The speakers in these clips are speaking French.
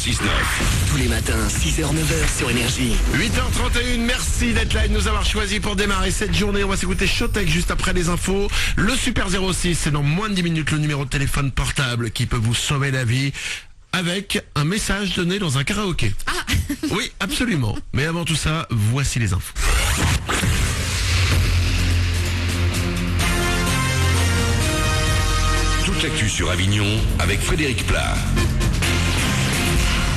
106.9. Tous les matins, 6h-9h sur Énergie. 8h31, merci d'être là et de nous avoir choisi pour démarrer cette journée. On va s'écouter Showtek juste après les infos. Le Super 06, c'est dans moins de 10 minutes le numéro de téléphone portable qui peut vous sauver la vie. Avec un message donné dans un karaoké. Ah. Oui, absolument. Mais avant tout ça, voici les infos. Toute l'actu sur Avignon avec Frédéric Plat.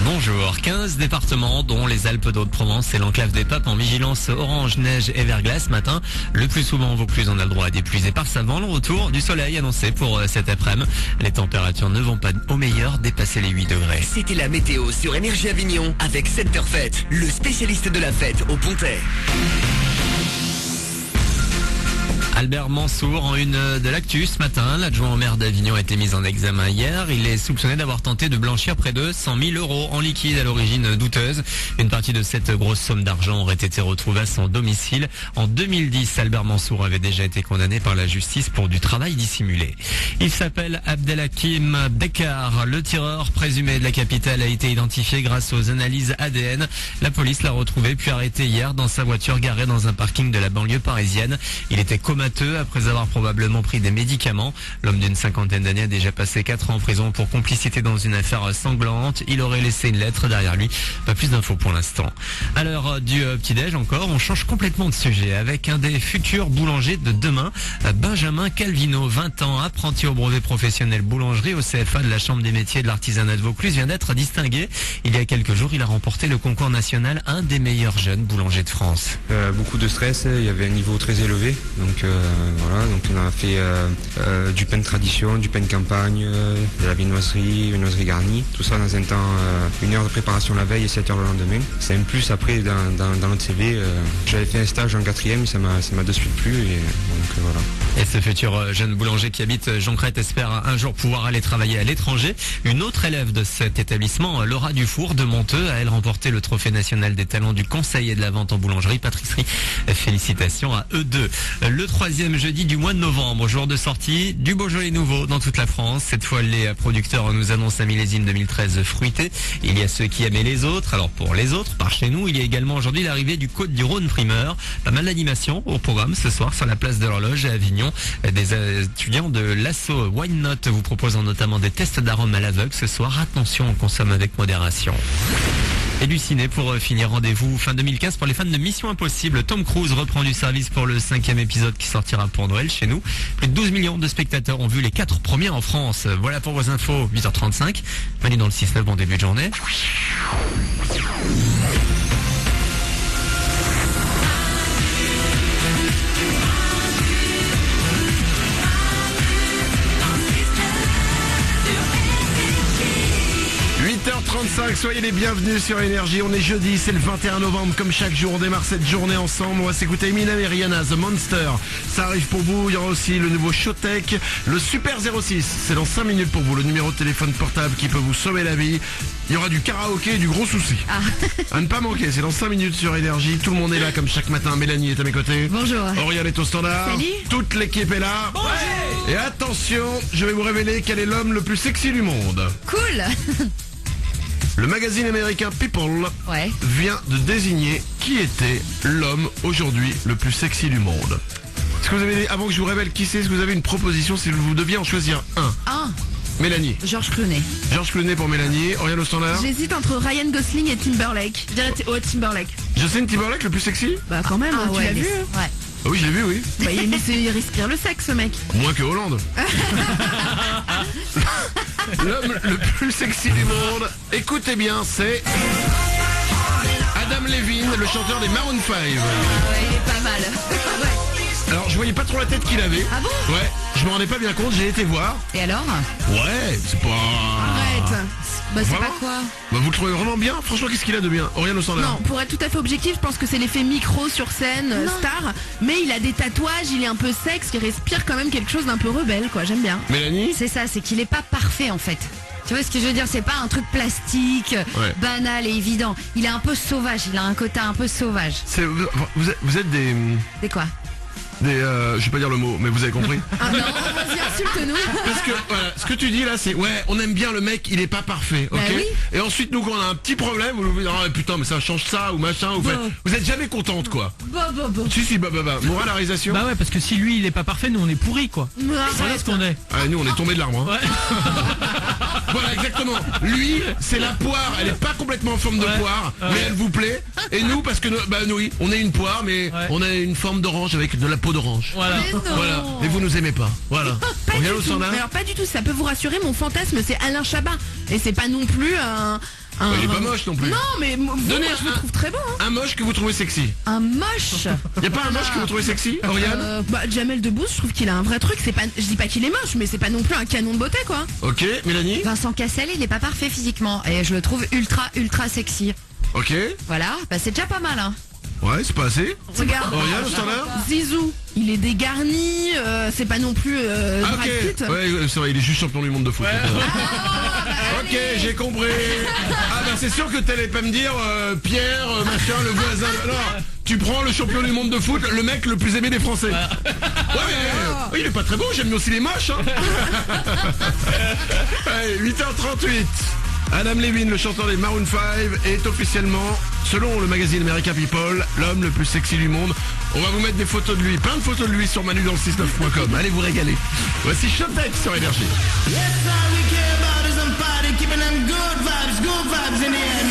Bonjour, 15 départements dont les Alpes d'Haute-Provence et l'enclave des Papes en vigilance orange, neige et verglas ce matin. Le plus souvent en Vaucluse, on a le droit à des pluies éparses avant le retour du soleil annoncé pour cet après-midi. Les températures ne vont pas au meilleur dépasser les 8 degrés. C'était la météo sur Énergie Avignon avec Center Fête, le spécialiste de la fête au Pontet. Albert Mansour en une de l'actu ce matin. L'adjoint au maire d'Avignon a été mis en examen hier. Il est soupçonné d'avoir tenté de blanchir près de 100 000 euros en liquide à l'origine douteuse. Une partie de cette grosse somme d'argent aurait été retrouvée à son domicile. En 2010, Albert Mansour avait déjà été condamné par la justice pour du travail dissimulé. Il s'appelle Abdelhakim Bekar. Le tireur présumé de la capitale a été identifié grâce aux analyses ADN. La police l'a retrouvé puis arrêté hier dans sa voiture garée dans un parking de la banlieue parisienne. Il était comateux après avoir probablement pris des médicaments. L'homme d'une cinquantaine d'années a déjà passé 4 ans en prison pour complicité dans une affaire sanglante. Il aurait laissé une lettre derrière lui. Pas plus d'infos pour l'instant. À l'heure du petit-déj encore, on change complètement de sujet avec un des futurs boulangers de demain, Benjamin Calvino, 20 ans, apprenti au brevet professionnel boulangerie au CFA de la Chambre des métiers de l'artisanat de Vaucluse, vient d'être distingué. Il y a quelques jours, il a remporté le concours national, un des meilleurs jeunes boulangers de France. Beaucoup de stress, il y avait un niveau très élevé, donc voilà, donc on a fait du pain de tradition, du pain de campagne, de la viennoiserie garnie, tout ça dans un temps, 1 heure de préparation la veille et 7 heures le lendemain. C'est un plus après dans notre CV. J'avais fait un stage en 4e et ça m'a de suite plu et donc voilà. Et ce futur jeune boulanger qui habite Joncrête espère un jour pouvoir aller travailler à l'étranger. Une autre élève de cet établissement, Laura Dufour de Monteux, a elle remporté le trophée national des talents du conseil et de la vente en boulangerie-pâtisserie. Félicitations à eux deux. Le 3e jeudi du mois de novembre, jour de sortie du Beaujolais nouveau dans toute la France. Cette fois, les producteurs nous annoncent un millésime 2013 fruité. Il y a ceux qui aimaient les autres. Alors pour les autres, par chez nous, il y a également aujourd'hui l'arrivée du Côte-du-Rhône primeur. Pas mal d'animations au programme ce soir sur la place de l'Horloge à Avignon. Des étudiants de l'ASSO Wine Note vous proposant notamment des tests d'arômes à l'aveugle ce soir. Attention, on consomme avec modération. Et du ciné pour finir, rendez-vous fin 2015 pour les fans de Mission Impossible. Tom Cruise reprend du service pour le 5e épisode qui sortira pour Noël chez nous. Plus de 12 millions de spectateurs ont vu les 4 premiers en France. Voilà pour vos infos, 8h35. Manu dans le 6-9, bon début de journée. 8h35, soyez les bienvenus sur Énergie. On est jeudi, c'est le 21 novembre. Comme chaque jour, on démarre cette journée ensemble. On va s'écouter Eminem et Rihanna, The Monster. Ça arrive pour vous. Il y aura aussi le nouveau Showtek, le Super 06. C'est dans 5 minutes pour vous, le numéro de téléphone portable qui peut vous sauver la vie. Il y aura du karaoké et du gros souci. À ne pas manquer, c'est dans 5 minutes sur Énergie. Tout le monde est là comme chaque matin. Mélanie est à mes côtés. Bonjour. Auriel est au standard. Salut. Toute l'équipe est là. Bonjour. Et attention, je vais vous révéler quel est l'homme le plus sexy du monde. Cool. Le magazine américain People vient de désigner qui était l'homme aujourd'hui le plus sexy du monde. Est-ce que vous avez, avant que je vous révèle qui c'est, est-ce que vous avez une proposition si vous deviez en choisir un? Mélanie. George Clooney. George Clooney pour Mélanie. Auriel au standard. J'hésite entre Ryan Gosling et Timberlake. Je dirais Timberlake. Justin Timberlake le plus sexy? Bah quand même, tu l'as vu. Ouais. Ah oui, je l'ai vu, oui. Bah, il respire le sexe, ce mec. Moins que Hollande. L'homme le plus sexy du monde, écoutez bien, c'est Adam Levine, le chanteur des Maroon 5. Ouais, il est pas mal. Alors je voyais pas trop la tête qu'il avait. Ah bon? Ouais, je m'en rendais pas bien compte, j'ai été voir. Et alors? Ouais, c'est pas... Arrête. Bah c'est Vraiment pas quoi? Bah vous le trouvez vraiment bien? Franchement, qu'est-ce qu'il a de bien? Auriel au standard. Non, pour être tout à fait objectif, je pense que c'est l'effet micro sur scène, star. Mais il a des tatouages, il est un peu sexe, qui respire quand même quelque chose d'un peu rebelle, quoi. J'aime bien. Mélanie? C'est ça, c'est qu'il est pas parfait en fait. Tu vois ce que je veux dire, c'est pas un truc plastique, banal et évident. Il est un peu sauvage, il a un côté un peu sauvage. Vous êtes des... C'est quoi? je vais pas dire le mot, mais vous avez compris. Ah non, vas-y, insulte-nous. Parce que voilà, ce que tu dis là, c'est ouais, on aime bien le mec, il est pas parfait, ok. Bah oui. Et ensuite nous quand on a un petit problème, vous dites ah putain mais ça change ça ou machin, vous êtes jamais contente quoi. Si bah. Morale à réalisation. Bah ouais, parce que si lui il est pas parfait, nous on est pourris quoi. Voilà ce qu'on est. Ah, nous on est tombé de l'arbre. Hein. Ouais. Voilà exactement. Lui c'est la poire, elle est pas complètement en forme de poire, mais elle vous plaît. Et nous parce que oui, on est une poire, mais on a une forme d'orange avec de la peau d'orange. Voilà. Voilà. Et vous nous aimez pas. Voilà. Pas On du vient au tout. standard. Mais alors pas du tout, ça peut vous rassurer, mon fantasme c'est Alain Chabat. Et c'est pas non plus un... Il est pas moche non plus. Non mais moi je le trouve très beau. Hein. Un moche que vous trouvez sexy. Un moche. Y a pas un moche que vous trouvez sexy, Oriane? Jamel Debbouze, je trouve qu'il a un vrai truc. C'est pas, je dis pas qu'il est moche, mais c'est pas non plus un canon de beauté quoi. Ok, Mélanie? Vincent Cassel, il est pas parfait physiquement et je le trouve ultra sexy. Ok. Voilà, bah c'est déjà pas mal hein. Ouais, c'est pas assez. Regarde. Oriane au standard? Zizou, il est dégarni, c'est pas non plus Ah Brad ok. Pitt. Ouais, c'est vrai, il est juste champion du monde de foot. Ok, j'ai compris. Ah bah c'est sûr que t'allais pas me dire Pierre, machin, le voisin. Alors, tu prends le champion du monde de foot, le mec le plus aimé des Français. Ouais, mais il est pas très beau, j'aime bien aussi les moches. Hein. Allez, 8h38. Adam Levine, le chanteur des Maroon 5, est officiellement, selon le magazine American People, l'homme le plus sexy du monde. On va vous mettre des photos de lui, plein de photos de lui sur manudansle69.com. Allez vous régaler. Voici Showtech sur Énergie. Yes, all we care about is I'm fighting, keeping them good vibes in the air.